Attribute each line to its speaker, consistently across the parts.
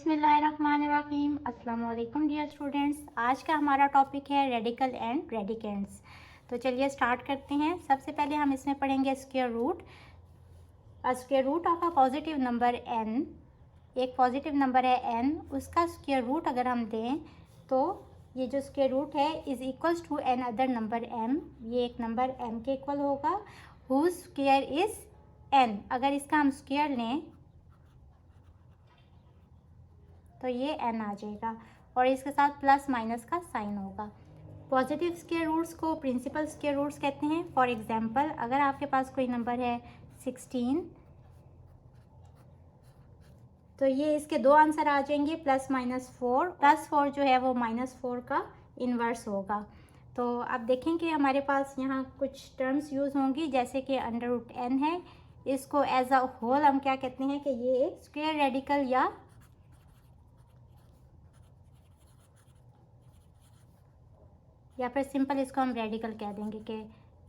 Speaker 1: बिस्मिल्लाहिर्रहमानिर्रहीम। अस्सलाम वालेकुम डियर स्टूडेंट्स। आज का हमारा टॉपिक है रेडिकल एंड रेडिकेंड्स। तो चलिए स्टार्ट करते हैं। सबसे पहले हम इसमें पढ़ेंगे square root. Square root of a positive number n, एक पॉजिटिव नंबर है n, उसका स्क्वायर रूट अगर हम दें तो ये जो स्क्वायर रूट है is equals to another number m। ये एक नंबर m के इक्वल होगा हुज स्क्वायर इज़ n। अगर इसका हम स्क्वायर लें तो ये n आ जाएगा और इसके साथ प्लस माइनस का साइन होगा। पॉजिटिव स्क्वायर रूट्स को प्रिंसिपल स्क्वायर रूट्स कहते हैं। फॉर एग्जांपल, अगर आपके पास कोई नंबर है 16 तो ये इसके दो आंसर आ जाएंगे, प्लस माइनस 4। प्लस 4 जो है वो माइनस 4 का इन्वर्स होगा। तो अब देखें कि हमारे पास यहाँ कुछ टर्म्स यूज़ होंगी, जैसे कि अंडर रूट n है, इसको एज अ होल हम क्या कहते हैं कि ये एक स्क्वायर रेडिकल या फिर सिंपल इसको हम रेडिकल कह देंगे कि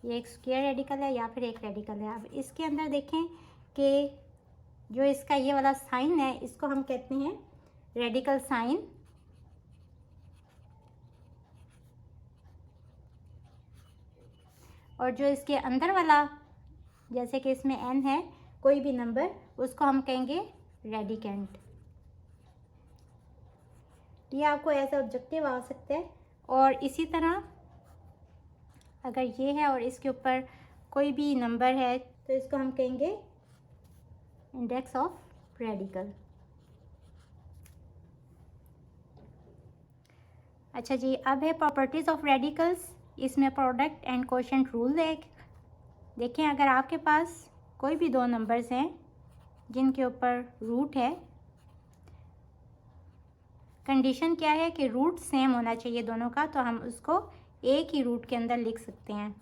Speaker 1: ये एक स्क्वायर रेडिकल है या फिर एक रेडिकल है। अब इसके अंदर देखें कि जो इसका ये वाला साइन है इसको हम कहते हैं रेडिकल साइन, और जो इसके अंदर वाला जैसे कि इसमें n है कोई भी नंबर, उसको हम कहेंगे रेडिकेंट। ये आपको ऐसा ऑब्जेक्टिव आ सकता है। और इसी तरह अगर ये है और इसके ऊपर कोई भी नंबर है तो इसको हम कहेंगे इंडेक्स ऑफ रेडिकल। अच्छा जी, अब है प्रॉपर्टीज़ ऑफ रेडिकल्स। इसमें प्रोडक्ट एंड कोशेंट रूल देखें। अगर आपके पास कोई भी दो नंबर्स हैं जिनके ऊपर रूट है, कंडीशन क्या है कि रूट सेम होना चाहिए दोनों का, तो हम उसको एक ही रूट के अंदर लिख सकते हैं।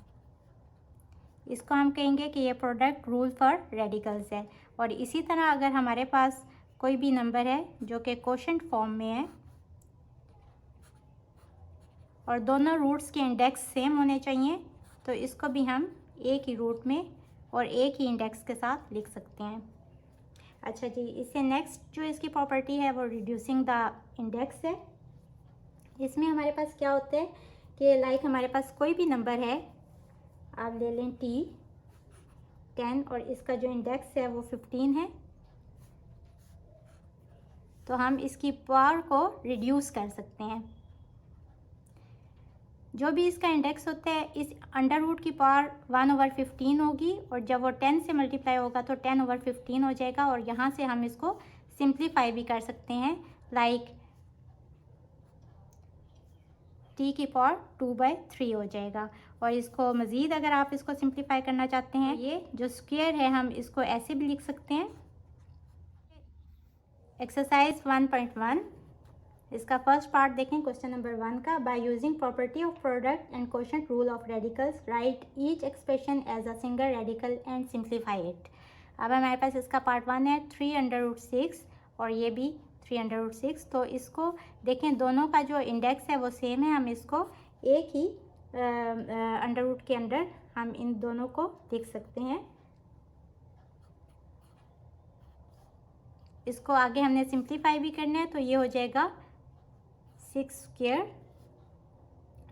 Speaker 1: इसको हम कहेंगे कि ये प्रोडक्ट रूल फॉर रेडिकल्स है। और इसी तरह अगर हमारे पास कोई भी नंबर है जो कि कोशेंट फॉर्म में है और दोनों रूट्स के इंडेक्स सेम होने चाहिए, तो इसको भी हम एक ही रूट में और एक ही इंडेक्स के साथ लिख सकते हैं। अच्छा जी, इससे नेक्स्ट जो इसकी प्रॉपर्टी है वो रिड्यूसिंग द इंडेक्स है। इसमें हमारे पास क्या होता है कि लाइक हमारे पास कोई भी नंबर है, आप ले लें t10 और इसका जो इंडेक्स है वो 15 है, तो हम इसकी पावर को रिड्यूस कर सकते हैं। जो भी इसका इंडेक्स होता है इस अंडर रूट की पावर 1/15 होगी, और जब वो 10 से मल्टीप्लाई होगा तो 10/15 हो जाएगा। और यहाँ से हम इसको सिंप्लीफाई भी कर सकते हैं, लाइक t की पावर 2/3 हो जाएगा। और इसको मज़ीद अगर आप इसको सिंप्लीफाई करना चाहते हैं, ये जो स्क्वायर है हम इसको ऐसे भी लिख सकते हैं। एक्सरसाइज 1.1, इसका फर्स्ट पार्ट देखें क्वेश्चन नंबर 1 का। By using property of product and quotient rule of radicals write each expression as a single radical and simplify it. अब हमारे पास इसका पार्ट 1 है 3√6 और ये भी 3√6। तो इसको देखें, दोनों का जो इंडेक्स है वो सेम है, हम इसको एक ही अंडर रूट के अंदर हम इन दोनों को लिख सकते हैं। इसको आगे हमने सिंप्लीफाई भी करना है, तो ये हो जाएगा 6 स्क्वायर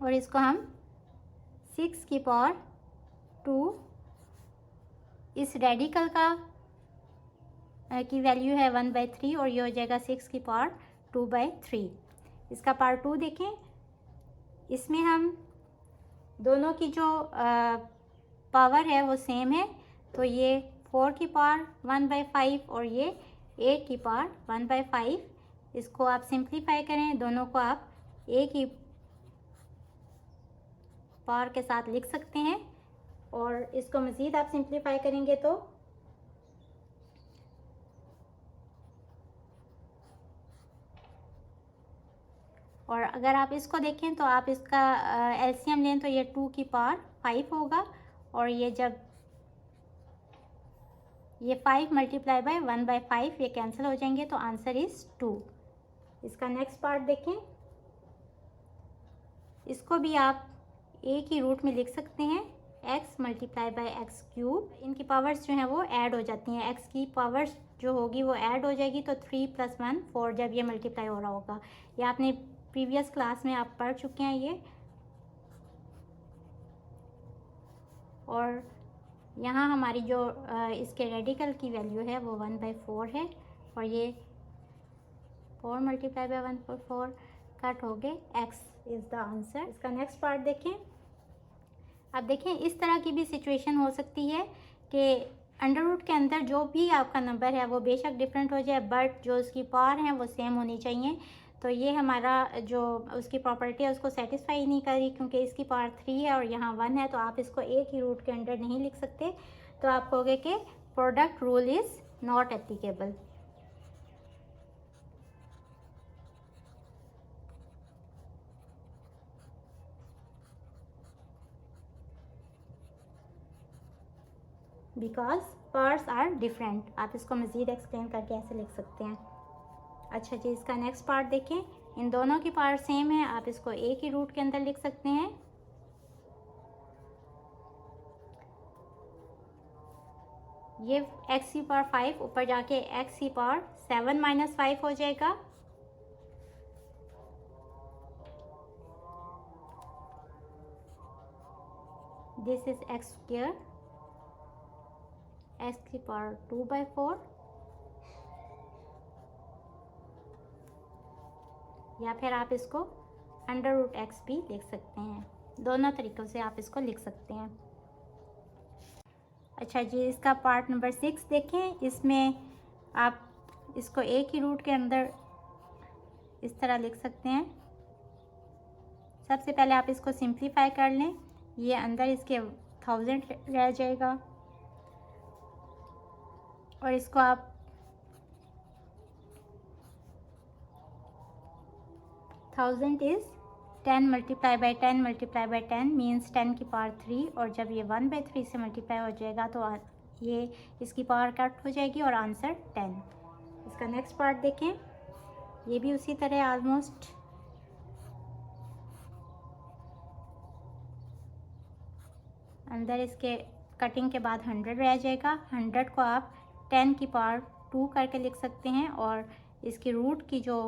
Speaker 1: और इसको हम 6 की पावर 2, इस रेडिकल का की वैल्यू है 1/3 और ये हो जाएगा 6 की पावर 2/3। इसका पार्ट 2 देखें, इसमें हम दोनों की जो पावर है वो सेम है, तो ये 4 की पावर 1/5 और ये 8 की पावर 1/5। इसको आप सिंप्लीफाई करें, दोनों को आप एक ही पावर के साथ लिख सकते हैं। और इसको मज़ीद आप सिंप्लीफाई करेंगे तो और अगर आप इसको देखें तो आप इसका एलसीएम लें तो ये 2 की पावर 5 होगा, और ये जब ये 5 मल्टीप्लाई बाय 1/5 ये कैंसिल हो जाएंगे, तो आंसर इज़ 2। इसका नेक्स्ट पार्ट देखें, इसको भी आप एक ही रूट में लिख सकते हैं, x multiply by x cube. इनकी पावर्स जो हैं वो ऐड हो जाती हैं, x की पावर्स जो होगी वो ऐड हो जाएगी, तो 3 + 1 4 जब ये मल्टीप्लाई हो रहा होगा। ये आपने प्रीवियस क्लास में आप पढ़ चुके हैं ये। और यहाँ हमारी जो इसके रेडिकल की वैल्यू है वो 1/4 है, और ये 4 मल्टीप्लाई बाई 1/4 कट हो गए, x इज़ द आंसर। इसका नेक्स्ट पार्ट देखें। अब देखें, इस तरह की भी सिचुएशन हो सकती है कि अंडर रूट के अंदर जो भी आपका नंबर है वो बेशक डिफरेंट हो जाए, बट जो उसकी पावर हैं वो सेम होनी चाहिए। तो ये हमारा जो उसकी प्रॉपर्टी है उसको सेटिस्फाई नहीं करी, क्योंकि इसकी पावर 3 है और यहाँ 1 है, तो आप इसको एक ही रूट के अंदर नहीं लिख सकते। तो आप कहोगे कि product rule is not applicable. Because powers are different. आप इसको मज़ीद एक्सप्लेन करके ऐसे लिख सकते हैं। अच्छा जी, इसका नेक्स्ट पार्ट देखें। इन दोनों की पावर सेम है, आप इसको एक ही रूट के अंदर लिख सकते हैं। ये x की पावर 5 ऊपर जाके x की पावर 7 - 5 हो जाएगा। दिस इज x², x की पावर 2/4, या फिर आप इसको अंडर रूट x भी लिख सकते हैं। दोनों तरीक़ों से आप इसको लिख सकते हैं। अच्छा जी, इसका पार्ट नंबर 6 देखें। इसमें आप इसको एक ही रूट के अंदर इस तरह लिख सकते हैं। सबसे पहले आप इसको सिंप्लीफाई कर लें, ये अंदर इसके 1000 रह जाएगा, और इसको आप 1000 is 10 multiply by 10 multiply by 10 means 10 की पावर 3, और जब ये 1/3 से मल्टीप्लाई हो जाएगा तो ये इसकी पावर कट हो जाएगी और आंसर 10। इसका नेक्स्ट पार्ट देखें। ये भी उसी तरह ऑलमोस्ट अंदर इसके कटिंग के बाद 100 रह जाएगा। 100 को आप 10 की पावर 2 करके लिख सकते हैं, और इसकी रूट की जो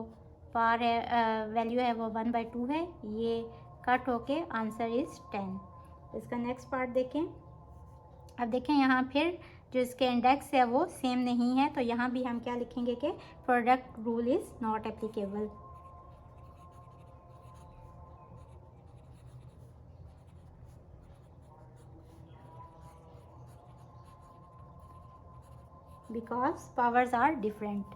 Speaker 1: पावर है वैल्यू है वो 1/2 है। ये कट होके आंसर इज़ 10। इसका नेक्स्ट पार्ट देखें। अब देखें, यहाँ फिर जो इसके इंडेक्स है वो सेम नहीं है, तो यहाँ भी हम क्या लिखेंगे कि product rule is not applicable. Because powers are different.